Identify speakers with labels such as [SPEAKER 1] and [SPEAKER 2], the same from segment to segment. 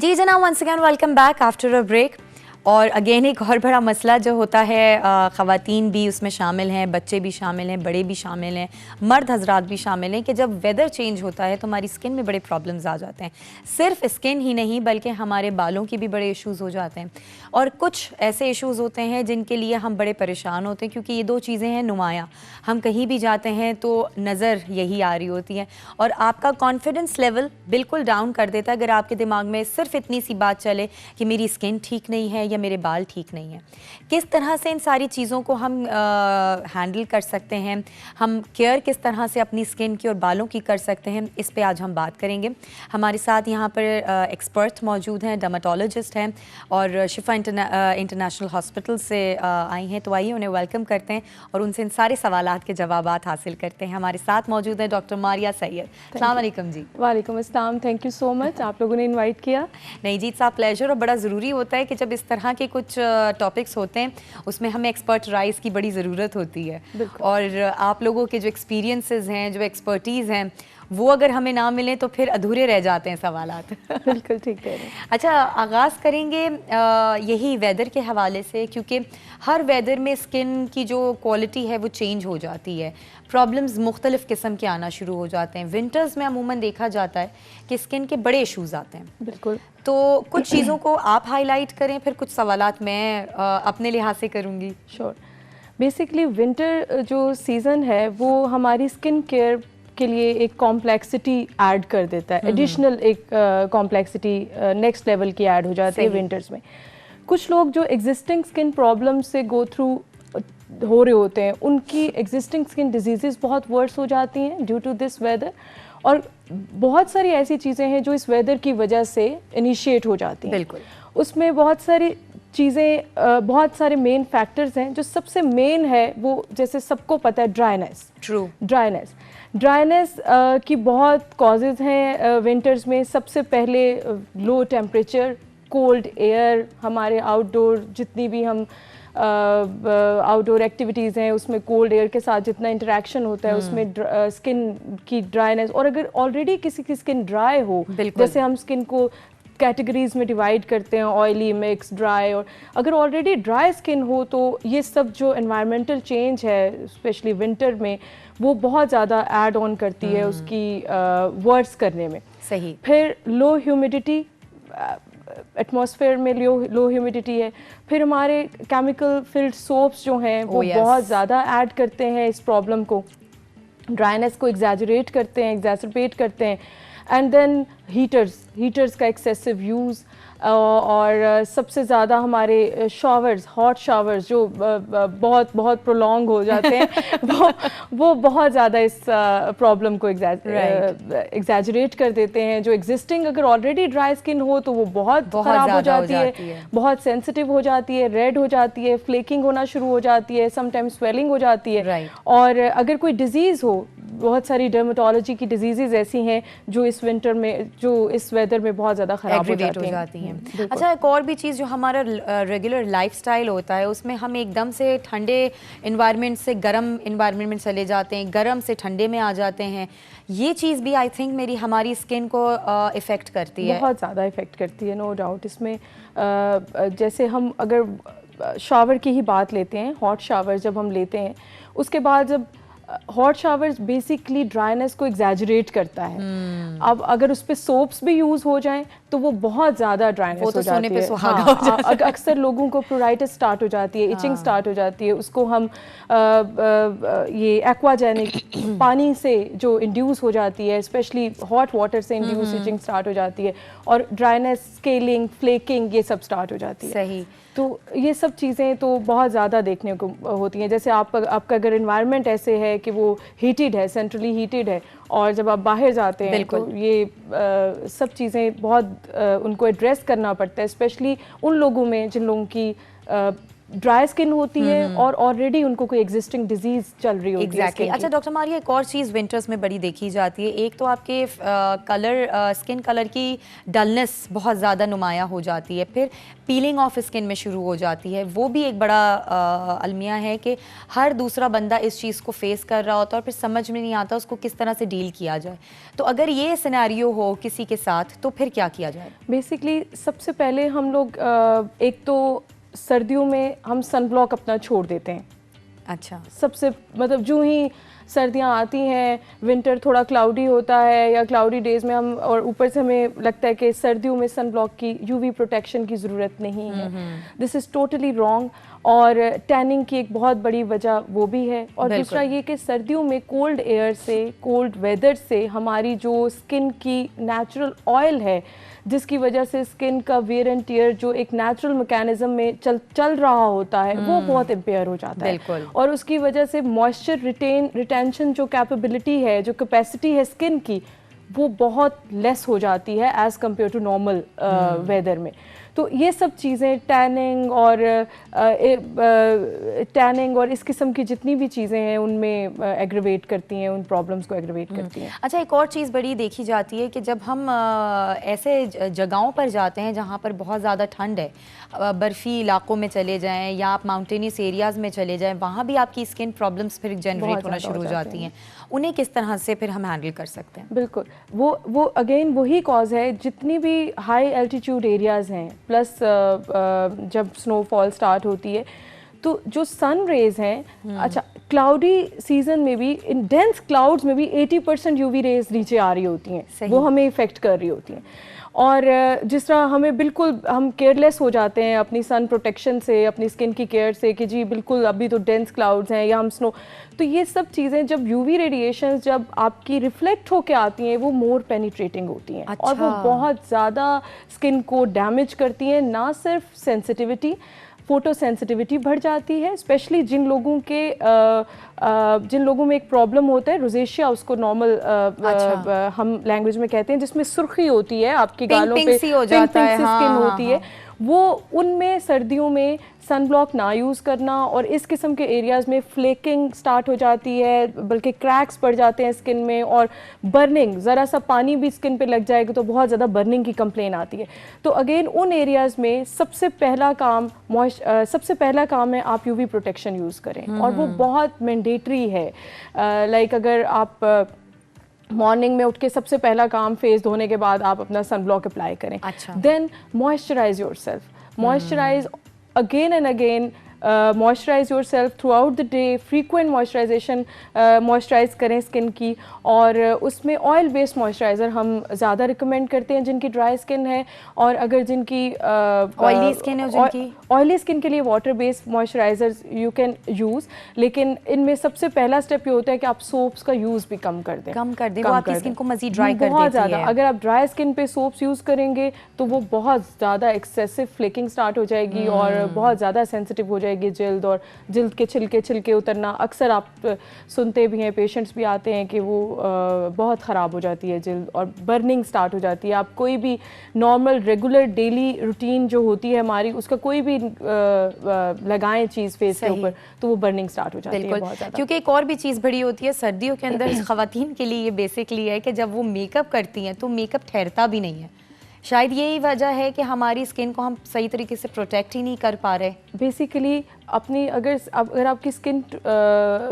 [SPEAKER 1] जी जनाब, once again welcome back after a break. और again एक और बड़ा मसला जो होता है, ख़वातीन भी उसमें शामिल हैं, बच्चे भी शामिल हैं, बड़े भी शामिल हैं, मर्द हजरात भी शामिल हैं कि जब वेदर चेंज होता है तो हमारी स्किन में बड़े प्रॉब्लम्स आ जाते हैं। सिर्फ स्किन ही नहीं बल्कि हमारे बालों की भी बड़े इश्यूज़ हो जाते हैं और कुछ ऐसे इश्यूज़ होते हैं जिनके लिए हम बड़े परेशान होते हैं, क्योंकि ये दो चीज़ें हैं नुमायाँ। हम कहीं भी जाते हैं तो नज़र यही आ रही होती है और आपका कॉन्फिडेंस लेवल बिल्कुल डाउन कर देता है अगर आपके दिमाग में सिर्फ इतनी सी बात चले कि मेरी स्किन ठीक नहीं है या मेरे बाल ठीक नहीं हैं। किस तरह से इन सारी चीज़ों को हम हैंडल कर सकते हैं, हम केयर किस तरह से अपनी स्किन की और बालों की कर सकते हैं, इस पे आज हम बात करेंगे। हमारे साथ यहाँ पर एक्सपर्ट मौजूद हैं, डर्मेटोलॉजिस्ट हैं और शिफा इंटरनेशनल हॉस्पिटल से आई हैं। तो आइए उन्हें वेलकम करते हैं और उनसे इन सारे सवालात के जवाबात हासिल करते हैं। हमारे साथ मौजूद हैं डॉक्टर मारिया सैयद। अस्सलाम वालेकुम जी।
[SPEAKER 2] वालेकुम अस्सलाम, थैंक यू सो मच, आप लोगों ने इनवाइट किया।
[SPEAKER 1] नहीं जी, इट्स आवर प्लेजर। और बड़ा ज़रूरी होता है कि जब इस तरह के कुछ टॉपिक्स होते हैं उसमें हमें एक्सपर्ट राइज की बड़ी ज़रूरत होती है और आप लोगों के जो एक्सपीरियंसेस हैं, जो एक्सपर्टीज़ हैं, वो अगर हमें ना मिलें तो फिर अधूरे रह जाते हैं सवालात।
[SPEAKER 2] बिल्कुल ठीक है।
[SPEAKER 1] अच्छा, आगाज़ करेंगे यही वेदर के हवाले से, क्योंकि हर वेदर में स्किन की जो क्वालिटी है वो चेंज हो जाती है, प्रॉब्लम्स मुख्तलिफ़ किस्म के आना शुरू हो जाते हैं। विंटर्स में अमूमन देखा जाता है कि स्किन के बड़े इशूज़ आते हैं।
[SPEAKER 2] बिल्कुल।
[SPEAKER 1] तो कुछ चीज़ों को आप हाईलाइट करें, फिर कुछ सवालात मैं अपने लिहाज से करूँगी।
[SPEAKER 2] श्योर। बेसिकली विंटर जो सीज़न है वो हमारी स्किन केयर के लिए एक कॉम्प्लेक्सिटी ऐड कर देता है, एडिशनल एक कॉम्प्लेक्सिटी नेक्स्ट लेवल की ऐड हो जाती है विंटर्स में। कुछ लोग जो एग्जिस्टिंग स्किन प्रॉब्लम से गो थ्रू हो रहे होते हैं, उनकी एग्जिस्टिंग स्किन डिजीज़ बहुत वर्स हो जाती हैं ड्यू टू दिस वेदर, और बहुत सारी ऐसी चीज़ें हैं जो इस वेदर की वजह से इनिशिएट हो जाती हैं।
[SPEAKER 1] बिल्कुल। उसमें
[SPEAKER 2] बहुत सारी चीज़ें, बहुत सारे मेन फैक्टर्स हैं। जो सबसे मेन है वो, जैसे सबको पता है, ड्राइनेस।
[SPEAKER 1] ट्रू।
[SPEAKER 2] ड्राइनेस की बहुत कॉजेज़ हैं विंटर्स में। सबसे पहले लो टेम्परेचर, कोल्ड एयर, हमारे आउटडोर जितनी भी हम आउटडोर एक्टिविटीज़ हैं उसमें कोल्ड एयर के साथ जितना इंटरेक्शन होता है उसमें स्किन की ड्राइनेस। और अगर ऑलरेडी किसी की स्किन ड्राई हो, जैसे हम स्किन को कैटेगरीज में डिवाइड करते हैं, ऑयली, मिक्स, ड्राई, और अगर ऑलरेडी ड्राई स्किन हो तो ये सब जो एनवायरमेंटल चेंज है स्पेशली विंटर में वो बहुत ज़्यादा ऐड ऑन करती है उसकी वर्स करने में।
[SPEAKER 1] सही।
[SPEAKER 2] फिर लो ह्यूमिडिटी, एटमॉस्फेयर में लो ह्यूमिडिटी है। फिर हमारे केमिकल फिल्ड सोप्स जो हैं वो बहुत ज़्यादा ऐड करते हैं इस प्रॉब्लम को, ड्राइनेस को एग्जैजरेट करते हैं, एग्जैसरबेट करते हैं। एंड देन हीटर्स का एक्सेसिव यूज़, और सबसे ज़्यादा हमारे शावर्स, हॉट शावर्स जो बहुत प्रोलॉन्ग हो जाते हैं वो बहुत ज़्यादा इस प्रॉब्लम को एग्जैजरेट कर देते हैं। जो एग्जिस्टिंग अगर ऑलरेडी ड्राई स्किन हो तो वो बहुत ख़राब हो जाती है, बहुत सेंसिटिव हो जाती है, रेड हो जाती है, फ्लेकिंग होना शुरू हो जाती है, समटाइम्स स्वेलिंग हो जाती है। और अगर कोई डिजीज़ हो, बहुत सारी डर्मेटोलॉजी की डिजीज़ ऐसी हैं जो इस विंटर में, जो इस वेदर में बहुत ज़्यादा ख़राब हो जाती हैं।
[SPEAKER 1] अच्छा, एक और भी चीज़, जो हमारा रेगुलर लाइफस्टाइल होता है उसमें हम एकदम से ठंडे इन्वायरमेंट से गर्म इन्वायरमेंट में चले जाते हैं, गर्म से ठंडे में आ जाते हैं। ये चीज़ भी आई थिंक हमारी स्किन को इफ़ेक्ट करती है, बहुत
[SPEAKER 2] ज़्यादा इफ़ेक्ट करती है, नो डाउट। इसमें जैसे हम अगर शावर की ही बात लेते हैं, हॉट शावर जब हम लेते हैं, उसके बाद जब हॉट शावर्स बेसिकली ड्राइनेस को एग्जैजरेट करता है। अब अगर उस पर सोप्स भी यूज़ हो जाएं तो वो बहुत ज़्यादा ड्राइनेस हो जाती है। अक्सर लोगों को प्रोराइटिस स्टार्ट हो जाती है, इचिंग स्टार्ट हो जाती है। उसको हम ये एक्वाजेनिक पानी से जो इंड्यूस हो जाती है, स्पेशली हॉट वाटर से इंड्यूस इचिंग स्टार्ट हो जाती है, और ड्राइनेस, स्केलिंग, फ्लेकिंग, ये सब स्टार्ट हो जाती है।
[SPEAKER 1] सही।
[SPEAKER 2] तो ये सब चीज़ें तो बहुत ज़्यादा देखने को होती हैं। जैसे आपका अगर इन्वायरमेंट ऐसे है कि वो हीटेड है, सेंट्रली हीटेड है, और जब आप बाहर जाते हैं तो ये सब चीज़ें बहुत उनको एड्रेस करना पड़ता है, स्पेशली उन लोगों में जिन लोगों की ड्राई स्किन होती है और ऑलरेडी उनको कोई एग्जिस्टिंग डिजीज चल रही होती है।
[SPEAKER 1] Exactly. अच्छा डॉक्टर मारिया, एक और चीज़ विंटर्स में बड़ी देखी जाती है, एक तो आपके स्किन कलर की डलनेस बहुत ज़्यादा नुमाया हो जाती है, फिर पीलिंग ऑफ स्किन में शुरू हो जाती है। वो भी एक बड़ा अलमिया है कि हर दूसरा बंदा इस चीज़ को फेस कर रहा होता है और फिर समझ में नहीं आता उसको किस तरह से डील किया जाए। तो अगर ये सिनेरियो हो किसी के साथ तो फिर क्या किया जाए?
[SPEAKER 2] बेसिकली सबसे पहले हम लोग एक तो सर्दियों में हम सनब्लॉक अपना छोड़ देते हैं।
[SPEAKER 1] अच्छा,
[SPEAKER 2] सबसे मतलब जो ही सर्दियाँ आती हैं, विंटर थोड़ा क्लाउडी होता है या क्लाउडी डेज़ में हम, और ऊपर से हमें लगता है कि सर्दियों में सनब्लॉक की यूवी प्रोटेक्शन की ज़रूरत नहीं है। This is totally wrong. और टैनिंग की एक बहुत बड़ी वजह वो भी है। और दूसरा ये कि सर्दियों में कोल्ड एयर से, कोल्ड वेदर से हमारी जो स्किन की नेचुरल ऑयल है, जिसकी वजह से स्किन का वेयर एंड टियर जो एक नेचुरल मैकेनिज्म में चल रहा होता है, वो बहुत इम्पेयर हो जाता है। और उसकी वजह से मॉइस्चर रिटेंशन जो कैपेबिलिटी है, जो कैपेसिटी है स्किन की, वो बहुत लेस हो जाती है as compare to normal weather में। तो ये सब चीज़ें टैनिंग और इस किस्म की जितनी भी चीज़ें हैं उनमें एग्रीवेट करती हैं, उन प्रॉब्लम्स को एग्रीवेट करती हैं।
[SPEAKER 1] अच्छा, एक और चीज़ बड़ी देखी जाती है कि जब हम ऐसे जगहों पर जाते हैं जहाँ पर बहुत ज़्यादा ठंड है, बर्फ़ी इलाकों में चले जाएं या आप माउंटेनियस एरियाज़ में चले जाएं, वहाँ भी आपकी स्किन प्रॉब्लम्स फिर जनरेट होना शुरू हो जाती हैं। उन्हें किस तरह से फिर हम हैंडल कर सकते हैं?
[SPEAKER 2] बिल्कुल, वो अगेन वही कॉज है। जितनी भी हाई एल्टीट्यूड एरियाज़ हैं, प्लस जब स्नोफॉल स्टार्ट होती है तो जो सन रेज हैं, अच्छा क्लाउडी सीजन में भी इन डेंस क्लाउड्स में भी 80% यूवी रेज नीचे आ रही होती हैं, वो हमें इफेक्ट कर रही होती हैं। और जिस तरह हमें बिल्कुल हम केयरलेस हो जाते हैं अपनी सन प्रोटेक्शन से, अपनी स्किन की केयर से कि जी बिल्कुल अभी तो डेंस क्लाउड्स हैं या हम स्नो, तो ये सब चीज़ें जब यूवी रेडिएशन जब आपकी रिफ्लेक्ट होके आती हैं वो मोर पेनिट्रेटिंग होती हैं। अच्छा। और वो बहुत ज़्यादा स्किन को डैमेज करती हैं। ना सिर्फ सेंसिटिविटी, फोटो सेंसिटिविटी बढ़ जाती है, स्पेशली जिन लोगों में एक प्रॉब्लम होता है रोजेशिया, उसको नॉर्मल हम लैंग्वेज में कहते हैं, जिसमें सुर्खी होती है आपकी गालों पे, पिंक स्किन होती है, वो उनमें सर्दियों में सनब्लॉक ना यूज़ करना, और इस किस्म के एरियाज़ में फ्लेकिंग स्टार्ट हो जाती है, बल्कि क्रैक्स पड़ जाते हैं स्किन में, और बर्निंग, ज़रा सा पानी भी स्किन पे लग जाएगा तो बहुत ज़्यादा बर्निंग की कंप्लेन आती है। तो अगेन उन एरियाज़ में सबसे पहला काम है आप यूवी प्रोटेक्शन यूज़ करें, और वो बहुत मैंडेटरी है। लाइक अगर आप मॉर्निंग में उठ के सबसे पहला काम फेस धोने के बाद आप अपना सनब्लॉक अप्लाई करें। अच्छा। Then moisturise yourself, moisturise again and again, moisturise yourself throughout the day, frequent moisturisation moisturise करें स्किन की, और उसमें ऑयल बेस्ड मॉइस्चराइज़र हम ज़्यादा रिकमेंड करते हैं जिनकी ड्राई स्किन है। और अगर जिनकी
[SPEAKER 1] ऑयली स्किन है,
[SPEAKER 2] ऑयली स्किन के लिए water based moisturisers you can use, लेकिन इनमें सबसे पहला स्टेप ये होता है कि आप सोप्स का यूज़ भी कम कर दें।
[SPEAKER 1] वो आपकी स्किन को मज़ीद ड्राई कर देती है
[SPEAKER 2] बहुत ज़्यादा। अगर आप ड्राई स्किन पे सोप्स यूज़ करेंगे तो वो बहुत ज़्यादा एक्सेसिव फ्लेकिंग स्टार्ट हो जाएगी और बहुत ज़्यादा सेंसिटिव हो जाएगी जिल्द, और जिल्द के छिलके उतरना। अक्सर आप सुनते भी हैं, पेशेंट्स भी आते हैं कि वो बहुत ख़राब हो जाती है जिल्द, और बर्निंग स्टार्ट हो जाती है। आप कोई भी नॉर्मल रेगुलर डेली रूटीन जो होती है हमारी, उसका कोई भी लगाएं चीज़ फेस के ऊपर तो वो बर्निंग स्टार्ट हो जाती है बहुत ज़्यादा।
[SPEAKER 1] क्योंकि एक और भी चीज़ बड़ी होती है सर्दियों के अंदर ख़वातीन के लिए, ये बेसिकली है कि जब वो मेकअप करती हैं तो मेकअप ठहरता भी नहीं है। शायद यही वजह है कि हमारी स्किन को हम सही तरीके से प्रोटेक्ट ही नहीं कर पा रहे।
[SPEAKER 2] बेसिकली अपनी अगर आपकी स्किन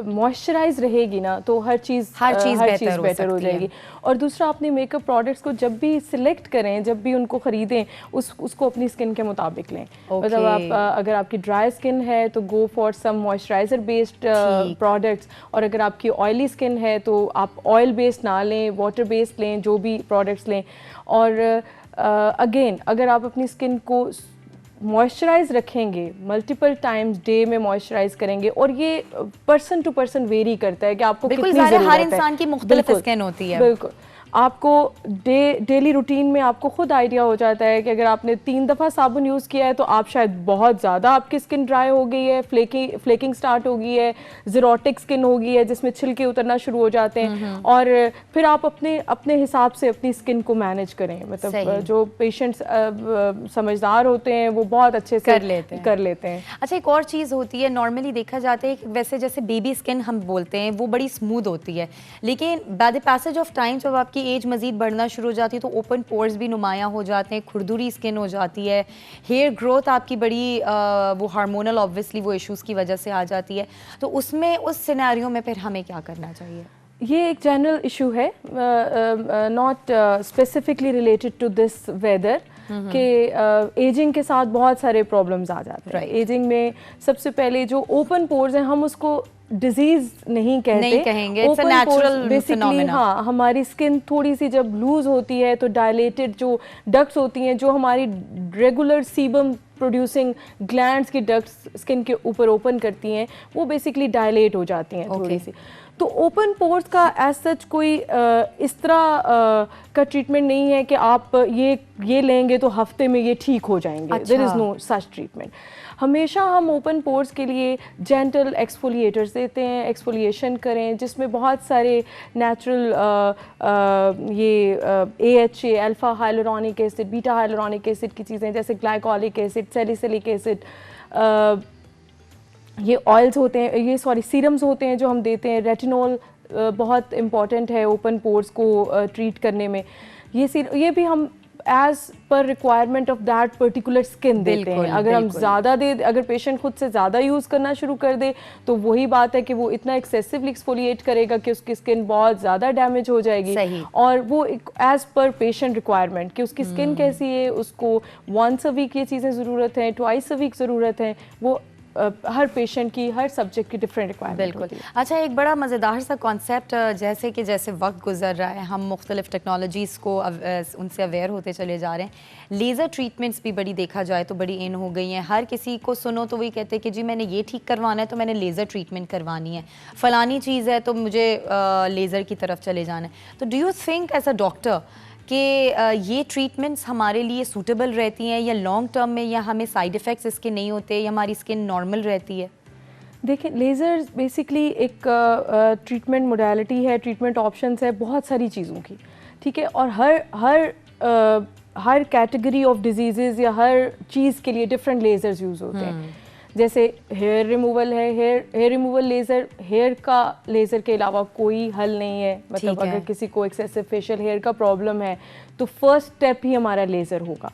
[SPEAKER 2] मॉइस्चराइज रहेगी ना तो हर चीज़ बेटर हो जाएगी। और दूसरा, अपने मेकअप प्रोडक्ट्स को जब भी सिलेक्ट करें, जब भी उनको ख़रीदें, उसको अपनी स्किन के मुताबिक लें। मतलब आप अगर आपकी ड्राई स्किन है तो go for some moisturiser based products, और अगर आपकी ऑयली स्किन है तो आप ऑयल बेस्ड ना लें, वाटर बेस्ड लें, जो भी प्रोडक्ट्स लें। और अगेन अगर आप अपनी स्किन को मॉइस्चराइज रखेंगे, मल्टीपल टाइम्स डे में मॉइस्चराइज करेंगे, और ये पर्सन टू पर्सन वेरी करता है कि आपको कितनी ज़रूरत है।
[SPEAKER 1] हर इंसान की मुख्तलिफ स्किन होती है।
[SPEAKER 2] बिल्कुल। आपको डेली रूटीन में आपको खुद आइडिया हो जाता है कि अगर आपने 3 दफ़ा साबुन यूज़ किया है तो आप शायद बहुत ज़्यादा आपकी स्किन ड्राई हो गई है, फ्लेकिंग स्टार्ट हो गई है, ज़ेरोटिक स्किन हो गई है जिसमें छिलके उतरना शुरू हो जाते हैं। और फिर आप अपने हिसाब से अपनी स्किन को मैनेज करें। मतलब जो पेशेंट्स समझदार होते हैं वो बहुत अच्छे से कर लेते हैं।
[SPEAKER 1] अच्छा, एक और चीज़ होती है, नॉर्मली देखा जाता है कि वैसे जैसे बेबी स्किन हम बोलते हैं वो बड़ी स्मूथ होती है, लेकिन by the passage of time जब आपकी एज मज़ीद बढ़ना शुरू हो जाती है तो ओपन पोर्स भी नुमायाँ हो जाते हैं, खुरदुरी स्किन हो जाती है, हेयर ग्रोथ आपकी बड़ी वो हार्मोनल ऑब्वियसली वो इश्यूज़ की वजह से आ जाती है। तो उसमें उस सिनेरियो में फिर हमें क्या करना चाहिए?
[SPEAKER 2] ये एक जनरल इशू है, not specifically related to this weather, कि एजिंग के साथ बहुत सारे प्रॉब्लम्स आ जाते हैं। एजिंग में सबसे पहले जो ओपन पोर्स हैं, हम उसको डिजीज नहीं कहेंगे,
[SPEAKER 1] इट्स अ नेचुरल
[SPEAKER 2] बेसिकली। हाँ, हमारी स्किन थोड़ी सी जब लूज होती है तो डायलेटेड जो डक्ट्स होती हैं, जो हमारी रेगुलर सीबम प्रोड्यूसिंग ग्लैंड्स की डक्ट्स स्किन के ऊपर ओपन करती हैं, वो बेसिकली डायलेट हो जाती हैं थोड़ी सी। तो ओपन पोर्स का एज सच कोई इस तरह का ट्रीटमेंट नहीं है कि आप ये लेंगे तो हफ्ते में ये ठीक हो जाएंगे। There is no such treatment. हमेशा हम ओपन पोर्स के लिए जेंटल एक्सफोलिएटर्स देते हैं, एक्सफोलिएशन करें जिसमें बहुत सारे natural AHA, alpha hyaluronic acid, beta hyaluronic acid की चीज़ें जैसे ग्लाइकोलिक एसिड, सैलिसिलिक एसिड, ये ऑयल्स होते हैं, ये सीरम्स होते हैं जो हम देते हैं। रेटिनॉल बहुत इम्पॉर्टेंट है ओपन पोर्स को ट्रीट करने में। ये भी हम एज पर requirement of that particular skin देते हैं। अगर हम ज़्यादा अगर पेशेंट खुद से ज़्यादा यूज़ करना शुरू कर दे तो वही बात है कि वो इतना एक्सेसिवली एक्सफोलिएट करेगा कि उसकी स्किन बहुत ज़्यादा डैमेज हो जाएगी। और वो एज पर पेशेंट रिक्वायरमेंट कि उसकी स्किन कैसी है, उसको वंस अ वीक ये चीज़ें ज़रूरत है, ट्वाइस अ वीक ज़रूरत है, वो हर पेशेंट की, हर सब्जेक्ट की डिफरेंट रिक्वायरमेंट होती है।
[SPEAKER 1] अच्छा, एक बड़ा मज़ेदार सा कॉन्सेप्ट, जैसे कि जैसे वक्त गुजर रहा है हम मुख्तलिफ टेक्नोलॉजीज़ को उनसे अवेयर होते चले जा रहे हैं। लेज़र ट्रीटमेंट्स भी बड़ी देखा जाए तो बड़ी इन हो गई हैं। हर किसी को सुनो तो वही कहते हैं कि जी मैंने ये ठीक करवाना है तो मैंने लेज़र ट्रीटमेंट करवानी है, फ़लानी चीज़ है तो मुझे लेज़र की तरफ चले जाना है। तो do you think as a doctor कि ये ट्रीटमेंट्स हमारे लिए सूटेबल रहती हैं या लॉन्ग टर्म में, या हमें साइड इफ़ेक्ट्स इसके नहीं होते, या हमारी स्किन नॉर्मल रहती है?
[SPEAKER 2] देखिए, लेज़र बेसिकली एक ट्रीटमेंट मोडालिटी है, ट्रीटमेंट ऑप्शंस है बहुत सारी चीज़ों की, ठीक है। और हर कैटेगरी ऑफ डिजीज़ या हर चीज़ के लिए डिफरेंट लेज़र्स यूज़ होते हैं। जैसे हेयर रिमूवल है, हेयर रिमूवल लेज़र, हेयर का लेज़र के अलावा कोई हल नहीं है। मतलब अगर किसी को एक्सेसिव फेशियल हेयर का प्रॉब्लम है तो फर्स्ट स्टेप ही हमारा लेज़र होगा।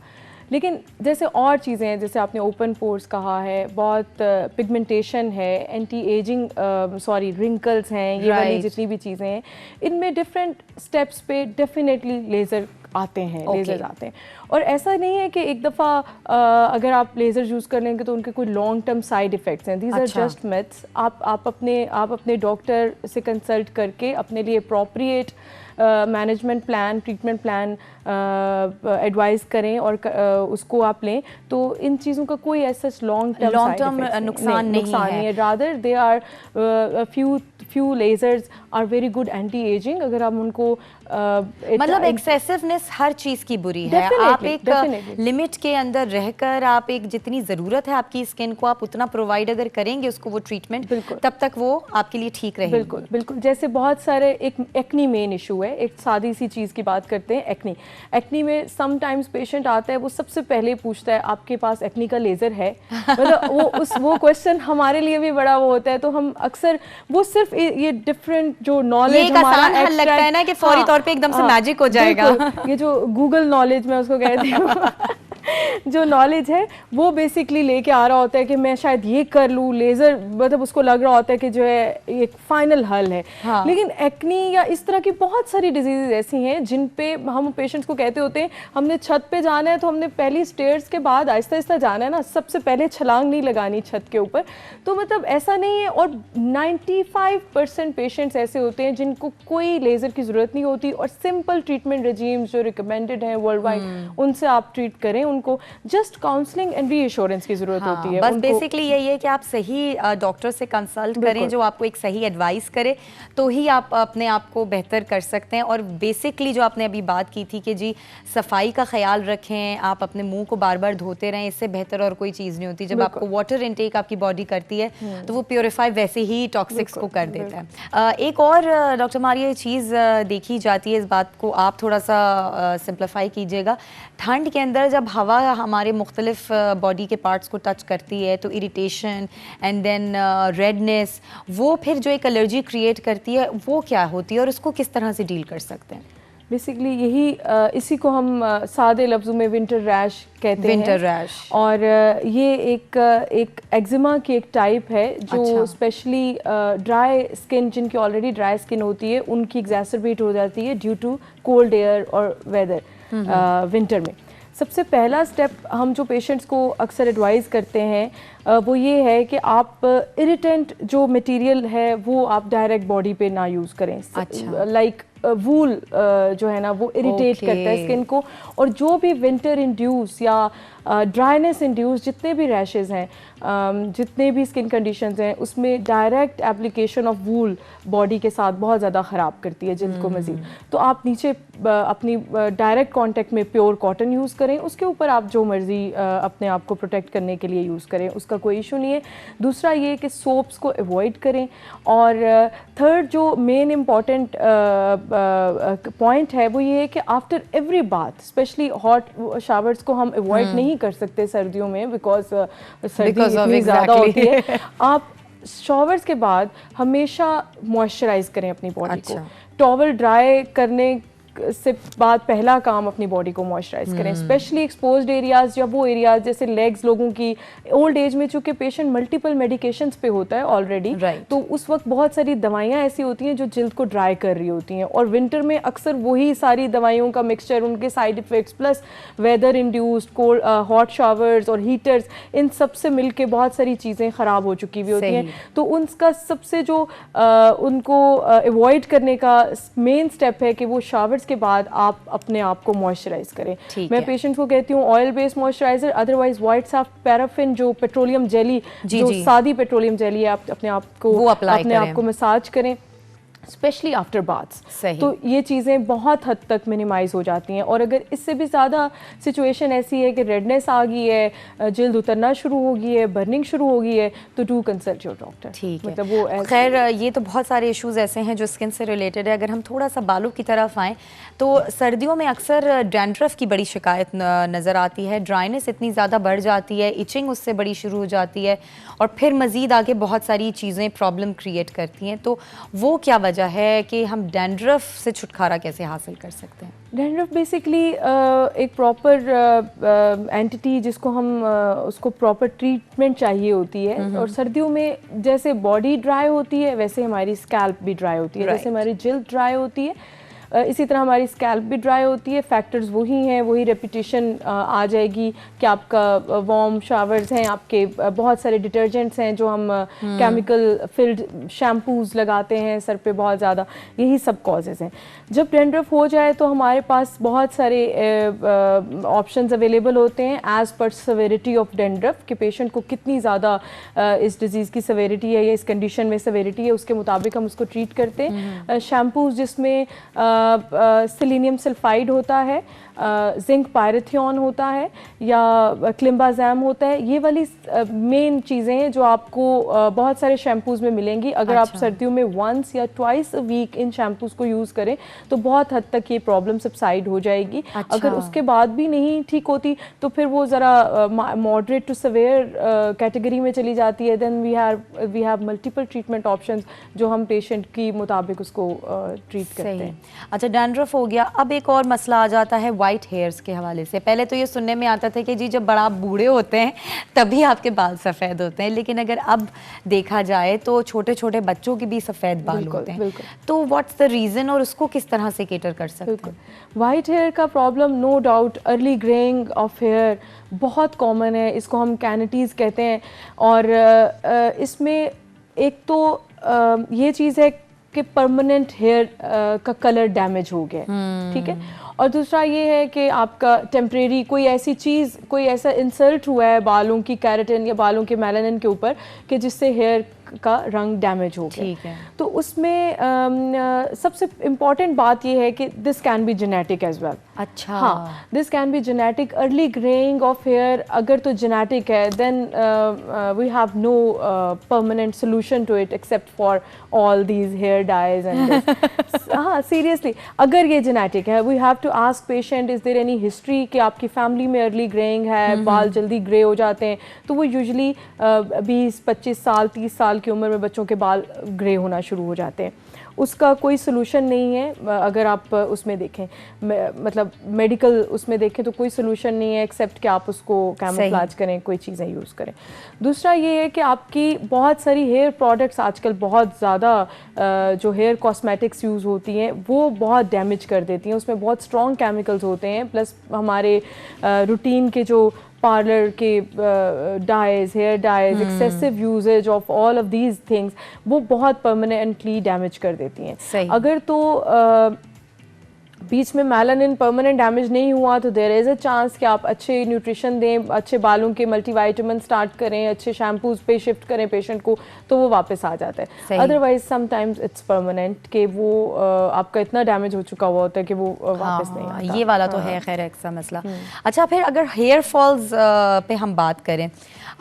[SPEAKER 2] लेकिन जैसे और चीज़ें हैं, जैसे आपने ओपन पोर्स कहा है, बहुत पिगमेंटेशन है, एंटी एजिंग रिंकल्स हैं, ये वाली जितनी भी चीज़ें हैं, इनमें डिफरेंट स्टेप्स पे डेफिनेटली लेज़र आते हैं, लेज़र्स आते हैं। और ऐसा नहीं है कि एक दफ़ा अगर आप लेज़र यूज़ कर लेंगे तो उनके कोई लॉन्ग टर्म साइड इफ़ेक्ट्स हैं। These are just myths. आप अपने डॉक्टर से कंसल्ट करके अपने लिए appropriate management plan, treatment plan advice करें और उसको आप लें तो इन चीज़ों का कोई ऐसा लॉन्ग टर्म
[SPEAKER 1] नुकसान नहीं है।
[SPEAKER 2] Rather they are few lasers are very good anti ageing. अगर आप उनको
[SPEAKER 1] मतलब एक्सेसिवनेस हर चीज़ की बुरी है। आप एक लिमिट के अंदर रहकर आप एक जितनी ज़रूरत है आपकी स्किन को आप उतना प्रोवाइड अगर करेंगे उसको वो ट्रीटमेंट, तब तक वो आपके लिए ठीक रहेगी।
[SPEAKER 2] बिल्कुल बिल्कुल। जैसे बहुत सारे एक्नी मेन इशू है, एक सादी सी चीज़ की बात करते हैं, एक्नी में समटाइम्स पेशेंट आता है, वो सबसे पहले पूछता है आपके पास एक्नी का लेज़र है? मतलब वो क्वेश्चन हमारे लिए भी बड़ा वो होता है। तो हम अक्सर वो सिर्फ ये डिफरेंट जो नॉलेज
[SPEAKER 1] हमारा लगता है ना कि फौरी तौर पे एकदम से मैजिक हो जाएगा।
[SPEAKER 2] ये जो गूगल नॉलेज मैं उसको कहती हूँ जो नॉलेज है वो बेसिकली लेके आ रहा होता है कि मैं शायद ये कर लूँ, लेज़र, मतलब उसको लग रहा होता है कि जो है एक फाइनल हल है। लेकिन एक्नी या इस तरह की बहुत सारी डिजीज़ ऐसी हैं जिन पे हम पेशेंट्स को कहते होते हैं हमने छत पे जाना है तो हमने पहली स्टेयर्स के बाद आहिस्ता आहिस्ता जाना है ना, सबसे पहले छलांग नहीं लगानी छत के ऊपर। तो मतलब ऐसा नहीं है। और 95% पेशेंट्स ऐसे होते हैं जिनको कोई लेज़र की ज़रूरत नहीं होती और सिंपल ट्रीटमेंट रेजीम्स जो रिकमेंडेड हैं वर्ल्ड वाइड, उनसे आप ट्रीट करें, उनको जस्ट काउंसलिंग एंड रीअश्योरेंस की ज़रूरत होती है।
[SPEAKER 1] बस बेसिकली यही है कि आप सही डॉक्टर से कंसल्ट करें जो आपको एक सही एडवाइस करे, तो ही आप अपने आप को बेहतर कर सकते हैं। और बेसिकली जो आपने अभी बात की थी कि जी सफाई का ख्याल रखें, आप अपने मुंह को बार बार धोते रहें, इससे बेहतर और कोई चीज़ नहीं होती। जब आपको वाटर इनटेक आपकी बॉडी करती है तो वो प्योरीफाई वैसे ही टॉक्सिक्स को कर देता है। एक और डॉक्टर मारिया चीज़ देखी जाती है, इस बात को आप थोड़ा सा सिंप्लीफाई कीजिएगा। ठंड के अंदर जब हवा हमारे मुख्तलिफ बॉडी के पार्ट्स को टच करती है तो इरिटेशन एंड देन रेडनेस, वो फिर जो एक एलर्जी क्रिएट करती है वो क्या होती है और उसको किस तरह से डील कर सकते हैं?
[SPEAKER 2] बेसिकली यही इसी को हम सादे लफ्ज़ों में विंटर रैश कहते हैं।
[SPEAKER 1] Winter rash. और
[SPEAKER 2] ये एक एक्जिमा की एक टाइप है जो स्पेशली ड्राई स्किन, जिनकी ऑलरेडी ड्राई स्किन होती है, उनकी एग्जैसरबेट हो जाती है ड्यू टू कोल्ड एयर और वेदर विंटर में। सबसे पहला स्टेप हम जो पेशेंट्स को अक्सर एडवाइस करते हैं वो ये है कि आप इरिटेंट जो मटेरियल है वो आप डायरेक्ट बॉडी पे ना यूज़ करें। लाइक वूल जो है ना वो इरिटेट करता है स्किन को, और जो भी विंटर इंड्यूस या ड्राइनेस इंड्यूस जितने भी रैशेज़ हैं, जितने भी स्किन कंडीशंस हैं, उसमें direct application of wool body के साथ बहुत ज़्यादा ख़राब करती है जल्द को मज़ीद। तो आप नीचे अपनी डायरेक्ट कांटेक्ट में प्योर कॉटन यूज़ करें, उसके ऊपर आप जो मर्ज़ी अपने आप को प्रोटेक्ट करने के लिए यूज़ करें, उसका कोई इशू नहीं है। दूसरा ये कि सोप्स को अवॉइड करें। और थर्ड जो मेन इम्पॉर्टेंट पॉइंट है वो ये है कि after every bath, specially hot showers को हम अवॉइड नहीं कर सकते सर्दियों में, बिकॉज सर्दी इतनी ज़्यादा होती है। आप शॉवर्स के बाद हमेशा मॉइस्चराइज करें अपनी बॉडी को। टॉवल ड्राई करने से बाद पहला काम अपनी बॉडी को मॉइस्चराइज करें, स्पेशली एक्सपोज्ड एरियाज या वो एरियाज जैसे लेग्स। लोगों की ओल्ड एज में चूंकि पेशेंट मल्टीपल मेडिकेशंस पे होता है ऑलरेडी, तो उस वक्त बहुत सारी दवाइयाँ ऐसी होती हैं जो जिल्द को ड्राई कर रही होती हैं, और विंटर में अक्सर वही सारी दवाइयों का मिक्सचर, उनके side effects plus weather induced cold hot showers और हीटर्स, इन सब से मिल के बहुत सारी चीज़ें ख़राब हो चुकी हुई होती हैं। तो उनका सबसे जो उनको अवॉइड करने का मेन स्टेप है कि वो शावर्स के बाद आप अपने आप को मॉइस्चराइज करें। मैं पेशेंट्स को कहती हूँ oil based moisturiser, otherwise white soft paraffin जो पेट्रोलियम जेली, जो सादी पेट्रोलियम जेली है, आप अपने आप को मसाज करें, स्पेशली आफ्टर बाथ्स। तो ये चीज़ें बहुत हद तक मिनिमाइज हो जाती हैं। और अगर इससे भी ज़्यादा सिचुएशन ऐसी है कि रेडनेस आ गई है, जल्द उतरना शुरू हो गई है, बर्निंग शुरू हो गई है, तो डू कंसल्ट योर डॉक्टर।
[SPEAKER 1] ठीक है, मतलब वो खैर ये तो बहुत सारे इश्यूज़ ऐसे हैं जो स्किन से रिलेटेड है। अगर हम थोड़ा सा बालों की तरफ आएँ तो सर्दियों में अक्सर डैंड्रफ की बड़ी शिकायत नज़र आती है। ड्राइनेस इतनी ज़्यादा बढ़ जाती है, इचिंग उससे बड़ी शुरू हो जाती है, और फिर मज़ीद आगे बहुत सारी चीज़ें प्रॉब्लम क्रिएट करती हैं। तो वो क्या वजह है कि हम डैंड्रफ से छुटकारा कैसे हासिल कर सकते हैं?
[SPEAKER 2] डैंड्रफ बेसिकली एक प्रॉपर एंटिटी जिसको हम उसको प्रॉपर ट्रीटमेंट चाहिए होती है। और सर्दियों में जैसे बॉडी ड्राई होती है वैसे हमारी स्कैल्प भी ड्राई होती है, जैसे हमारी जिल्द ड्राई होती है इसी तरह हमारी स्कैल्प भी ड्राई होती है। फैक्टर्स वही हैं, वही रेपिटेशन आ जाएगी कि आपका वार्म शावर्स हैं, आपके बहुत सारे डिटर्जेंट्स हैं जो हम केमिकल फिल्ड शैम्पूज लगाते हैं सर पे बहुत ज़्यादा, यही सब कॉजेज़ हैं। जब डैंड्रफ हो जाए तो हमारे पास बहुत सारे ऑप्शंस अवेलेबल होते हैं एज़ पर सवेरिटी ऑफ डैंड्रफ, कि पेशेंट को कितनी ज़्यादा इस डिज़ीज़ की सवेरिटी है या इस कंडीशन में सवेरिटी है, उसके मुताबिक हम उसको ट्रीट करते हैं। शैम्पूज जिसमें सेलेनियम सल्फाइड होता है, जिंक पायरेथियन होता है या क्लिम्बाजैम होता है, ये वाली मेन चीज़ें हैं जो आपको बहुत सारे शैम्पूज़ में मिलेंगी। अगर आप सर्दियों में वंस या ट्वाइस अ वीक इन शैम्पूज़ को यूज़ करें तो बहुत हद तक ये प्रॉब्लम सबसाइड हो जाएगी। अगर उसके बाद भी नहीं ठीक होती तो फिर वो ज़रा मॉडरेट टू सवेयर कैटेगरी में चली जाती है। Then we have multiple treatment options जो हम पेशेंट की मुताबिक उसको ट्रीट करते हैं।
[SPEAKER 1] अच्छा, डैंड्रफ हो गया, अब एक और मसला आ जाता है वाइट हेयर्स के हवाले से। पहले तो ये सुनने में आता था कि जी जब बड़ा बूढ़े होते हैं तभी आपके बाल सफ़ेद होते हैं, लेकिन अगर अब देखा जाए तो छोटे छोटे बच्चों के भी सफ़ेद बाल होते हैं। तो व्हाट्स द रीज़न और उसको किस तरह से केटर कर सकते हैं?
[SPEAKER 2] वाइट हेयर का problem no doubt early greying of hair बहुत कॉमन है, इसको हम कैनिटीज़ कहते हैं। और इसमें एक तो ये चीज़ है कि परमानेंट हेयर का कलर डैमेज हो गया, ठीक है। और दूसरा ये है कि आपका टेम्परेरी कोई ऐसी चीज़, कोई ऐसा इंसल्ट हुआ है बालों की केराटिन या बालों के मेलानिन के ऊपर कि जिससे हेयर का रंग डैमेज हो गया, तो उसमें सबसे इम्पॉर्टेंट बात ये है कि this can be genetic as well.
[SPEAKER 1] अच्छा,
[SPEAKER 2] हाँ, this can be genetic. Early greying of hair अगर तो जेनेटिक है, then we have no permanent solution to it except for all these hair dyes and हाँ, सीरियसली अगर ये genetic है, we have to ask patient is there any history कि आपकी family में अर्ली ग्रेइंग है, बाल जल्दी ग्रे हो जाते हैं, तो वो यूजुअली 20-25 साल 30 साल की उम्र में बच्चों के बाल ग्रे होना शुरू हो जाते हैं। उसका कोई सोल्यूशन नहीं है अगर आप उसमें देखें, मतलब मेडिकल उसमें देखें तो कोई सोल्यूशन नहीं है एक्सेप्ट कि आप उसको कैमोफ्लेज करें, कोई चीज़ें यूज़ करें। दूसरा ये है कि आपकी बहुत सारी हेयर प्रोडक्ट्स आजकल बहुत ज़्यादा जो हेयर कॉस्मेटिक्स यूज़ होती हैं वो बहुत डैमेज कर देती हैं, उसमें बहुत स्ट्रॉन्ग केमिकल्स होते हैं, प्लस हमारे रूटीन के जो पार्लर के dyes, hair dyes, excessive usage of all of these things वो बहुत परमानेंटली डैमेज कर देती हैं। अगर तो बीच में मेलानिन परमानेंट डैमेज नहीं हुआ तो देयर इज़ अ चांस कि आप अच्छे न्यूट्रिशन दें, अच्छे बालों के मल्टीविटामिन स्टार्ट करें, अच्छे शैम्पूज पे शिफ्ट करें पेशेंट को, तो वो वापस आ जाता है। अदरवाइज समटाइम्स इट्स परमानेंट कि वो आपका इतना डैमेज हो चुका हुआ होता है कि वो वापस नहीं आता।
[SPEAKER 1] ये वाला तो है खैर ऐसा मसला। अच्छा, फिर अगर हेयर फॉल्स पे हम बात करें,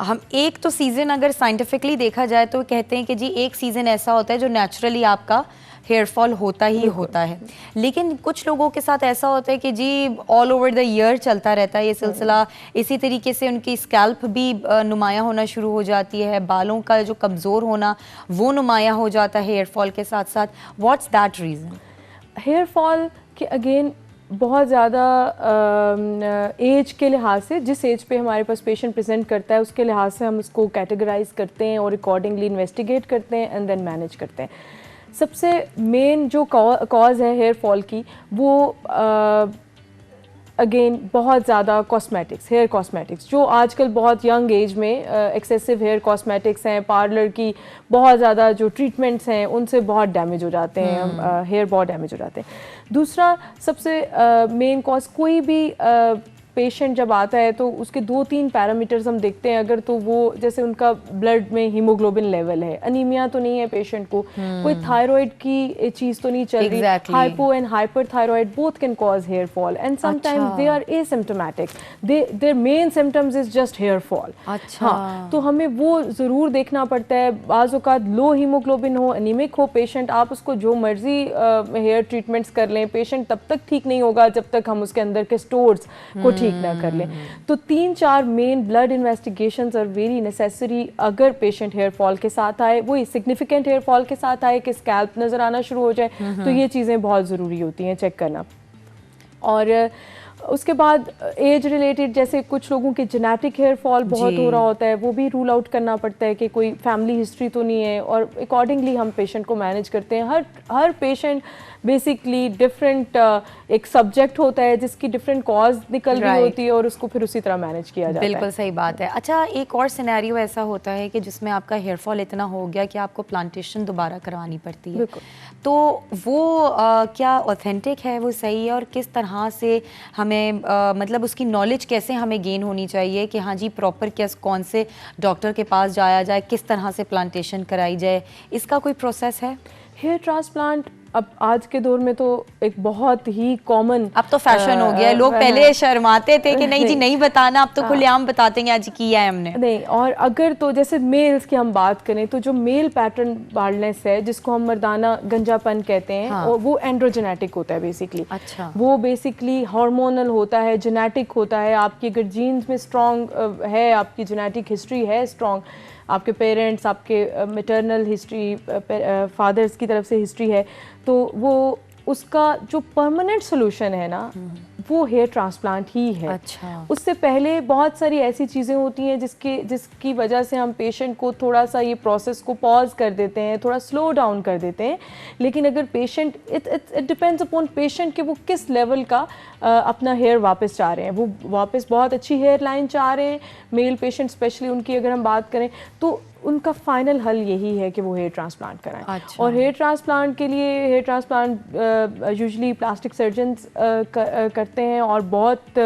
[SPEAKER 1] हम एक तो सीज़न अगर साइंटिफिकली देखा जाए तो कहते हैं कि जी एक सीज़न ऐसा होता है जो नेचुरली आपका हेयर फॉल होता ही होता है, लेकिन कुछ लोगों के साथ ऐसा होता है कि जी ऑल ओवर द ईयर चलता रहता है ये सिलसिला। इसी तरीके से उनकी स्कैल्प भी नुमाया होना शुरू हो जाती है, बालों का जो कमज़ोर होना वो नुमाया हो जाता है हेयर फॉल के साथ साथ। What's that reason?
[SPEAKER 2] Hair fall के अगेन बहुत ज़्यादा एज के लिहाज से, जिस एज पे हमारे पास पेशेंट प्रेजेंट करता है उसके लिहाज से हम उसको कैटेगराइज करते हैं और अकॉर्डिंगली इन्वेस्टिगेट करते हैं एंड देन मैनेज करते हैं। सबसे मेन जो कॉज है हेयर फॉल की वो अगेन बहुत ज़्यादा कॉस्मेटिक्स, हेयर कॉस्मेटिक्स जो आजकल बहुत यंग एज में एक्सेसिव हेयर कॉस्मेटिक्स हैं, पार्लर की बहुत ज़्यादा जो ट्रीटमेंट्स हैं उनसे बहुत डैमेज हो जाते हैं, हेयर बहुत डैमेज हो जाते हैं। दूसरा सबसे मेन कॉज, कोई भी पेशेंट जब आता है तो उसके 2-3 पैरामीटर्स हम देखते हैं। अगर तो वो जैसे उनका ब्लड में हीमोग्लोबिन लेवल है, अनीमिया तो नहीं है पेशेंट को, कोई थायराइड की चीज़ तो नहीं चल रही, hypo and hyper thyroid both can cause hair fall and sometimes they are asymptomatic, their main symptoms is just hair fall. हाँ, तो हमें वो ज़रूर देखना पड़ता है। बाज़ औक़ात लो हीमोग्लोबिन हो, अनीमिक हो पेशेंट, आप उसको जो मर्जी हेयर ट्रीटमेंट्स कर लें, पेशेंट तब तक ठीक नहीं होगा जब तक हम उसके अंदर के स्टोर्स को ठीक ना कर लें। तो 3-4 main blood investigations are very necessary अगर पेशेंट हेयर फॉल के साथ आए, वो सिग्निफिकेंट हेयर फॉल के साथ आए कि स्कैल्प नज़र आना शुरू हो जाए, तो ये चीज़ें बहुत ज़रूरी होती हैं चेक करना। और उसके बाद एज रिलेटेड जैसे कुछ लोगों के जेनेटिक हेयर फॉल बहुत हो रहा होता है, वो भी रूल आउट करना पड़ता है कि कोई फैमिली हिस्ट्री तो नहीं है, और अकॉर्डिंगली हम पेशेंट को मैनेज करते हैं। हर पेशेंट बेसिकली डिफरेंट एक सब्जेक्ट होता है जिसकी डिफरेंट कॉज निकल रही होती है और उसको फिर उसी तरह मैनेज किया जाता है।
[SPEAKER 1] बिल्कुल सही बात है। अच्छा, एक और सिनेरियो ऐसा होता है कि जिसमें आपका हेयर फॉल इतना हो गया कि आपको प्लांटेशन दोबारा करवानी पड़ती है, तो वो क्या ऑथेंटिक है, वो सही है, और किस तरह से हमें मतलब उसकी नॉलेज कैसे हमें गेन होनी चाहिए कि हाँ जी प्रॉपर कौन से डॉक्टर के पास जाया जाए, किस तरह से प्लांटेशन कराई जाए, इसका कोई प्रोसेस है?
[SPEAKER 2] हेयर ट्रांसप्लांट अब आज के दौर में तो एक बहुत ही कॉमन,
[SPEAKER 1] अब तो फैशन हो गया है। लोग पहले शर्माते थे कि नहीं जी नहीं बताना, अब तो खुलेआम बताते हैं आज किया है हमने।
[SPEAKER 2] नहीं, और अगर तो जैसे मेल्स की हम बात करें तो जो मेल पैटर्न बाल्डनेस है जिसको हम मर्दाना गंजापन कहते हैं, और वो एंड्रोजेनेटिक होता है बेसिकली।
[SPEAKER 1] अच्छा, वो
[SPEAKER 2] बेसिकली हार्मोनल होता है, जेनेटिक होता है। आपकी अगर जीन्स में स्ट्रॉन्ग है, आपकी जेनेटिक हिस्ट्री है स्ट्रॉन्ग, आपके पेरेंट्स, आपके मैटरनल हिस्ट्री, फादर्स की तरफ से हिस्ट्री है, तो वो उसका जो परमानेंट सोल्यूशन है ना वो हेयर ट्रांसप्लांट ही है।
[SPEAKER 1] अच्छा,
[SPEAKER 2] उससे पहले बहुत सारी ऐसी चीज़ें होती हैं जिसकी वजह से हम पेशेंट को थोड़ा सा ये प्रोसेस को पॉज कर देते हैं, थोड़ा स्लो डाउन कर देते हैं। लेकिन अगर patient, it depends upon patient कि वो किस लेवल का अपना हेयर वापस चाह रहे हैं। वो वापस बहुत अच्छी हेयर लाइन चाह रहे हैं, मेल पेशेंट स्पेशली उनकी अगर हम बात करें, तो उनका फाइनल हल यही है कि वो हेयर ट्रांसप्लांट कराएं।
[SPEAKER 1] अच्छा।
[SPEAKER 2] और हेयर ट्रांसप्लांट के लिए hair transplant usually plastic surgeons करते हैं और बहुत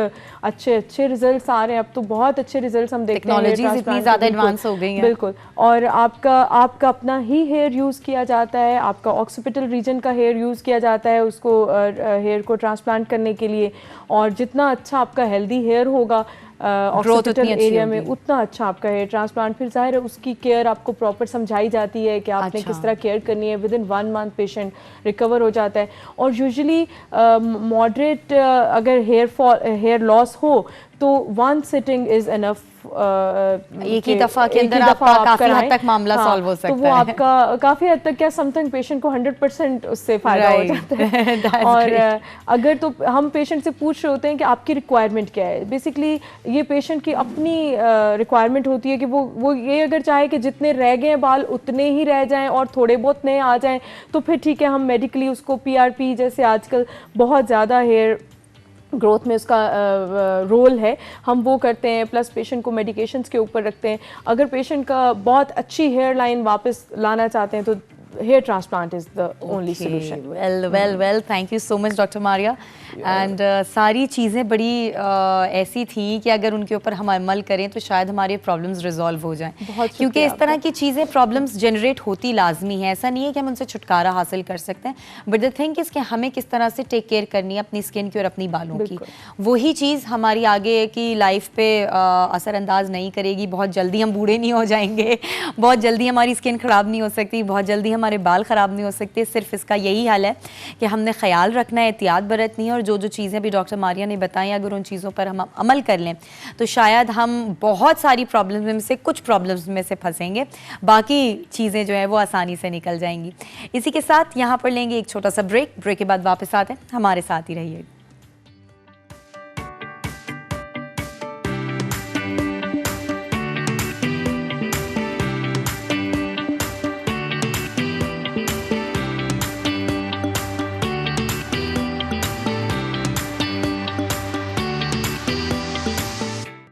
[SPEAKER 2] अच्छे रिजल्ट्स आ रहे हैं। अब तो बहुत अच्छे रिजल्ट्स हम देखते हैं।
[SPEAKER 1] टेक्नोलॉजीज इतनी ज़्यादा एडवांस हो गई हैं।
[SPEAKER 2] बिल्कुल। और आपका अपना ही हेयर यूज़ किया जाता है, आपका ऑक्सीपिटल रीजन का हेयर यूज़ किया जाता है उसको हेयर को ट्रांसप्लांट करने के लिए। और जितना अच्छा आपका हेल्दी हेयर होगा ऑक्सीपिटल एरिया में, उतना अच्छा आपका हेयर ट्रांसप्लांट। फिर जाहिर है उसकी केयर आपको प्रॉपर समझाई जाती है कि आपने किस तरह केयर करनी है। With in 1 month patient recover हो जाता है। और यूजुअली मॉडरेट अगर हेयर लॉस हो तो 1 सिटिंग इज एनफ।
[SPEAKER 1] एक ही दफा के अंदर आपका काफी हद तक मामला सॉल्व हो सकता है।
[SPEAKER 2] तो वो आपका काफी हद तक क्या समथिंग पेशेंट को 100% उससे फायदा हो जाता है। और अगर तो हम पेशेंट से पूछ रहे होते हैं कि आपकी रिक्वायरमेंट क्या है। बेसिकली ये पेशेंट की अपनी रिक्वायरमेंट होती है कि वो ये अगर चाहे कि जितने रह गए बाल उतने ही रह जाएं और थोड़े बहुत नए आ जाएं तो फिर ठीक है, हम मेडिकली उसको PRP जैसे आजकल बहुत ज़्यादा हेयर ग्रोथ में उसका रोल है, हम वो करते हैं। प्लस पेशेंट को मेडिकेशंस के ऊपर रखते हैं। अगर पेशेंट का बहुत अच्छी हेयर लाइन वापस लाना चाहते हैं तो hair transplant is the only solution.
[SPEAKER 1] Well, thank you so much Dr. Maria. And सारी चीज़ें बड़ी ऐसी थी कि अगर उनके ऊपर हम अमल करें तो शायद हमारे प्रॉब्लम्स रिजॉल्व हो जाएं। क्योंकि इस तरह की चीज़ें प्रॉब्लम्स जनरेट होती लाजमी है। ऐसा नहीं है कि हम उनसे छुटकारा हासिल कर सकते हैं, बट द थिंग इज़ कि हमें किस तरह से टेक केयर करनी है अपनी स्किन की और अपनी बालों की। वही चीज़ हमारी आगे की लाइफ पे असरअंदाज नहीं करेगी। बहुत जल्दी हम बूढ़े नहीं हो जाएंगे, बहुत जल्दी हमारी स्किन ख़राब नहीं हो सकती, बहुत जल्दी हमारे बाल ख़राब नहीं हो सकते। सिर्फ इसका यही हल है कि हमने ख्याल रखना है, एहतियात बरतनी है। और जो चीज़ें भी डॉक्टर मारिया ने बताई, अगर उन चीज़ों पर हम अमल कर लें तो शायद हम बहुत सारी प्रॉब्लम्स में से कुछ प्रॉब्लम्स में से फंसेंगे, बाकी चीज़ें जो है वो आसानी से निकल जाएंगी। इसी के साथ यहाँ पर लेंगे एक छोटा सा ब्रेक के बाद वापस आते हैं। हमारे साथ ही रहिएगा।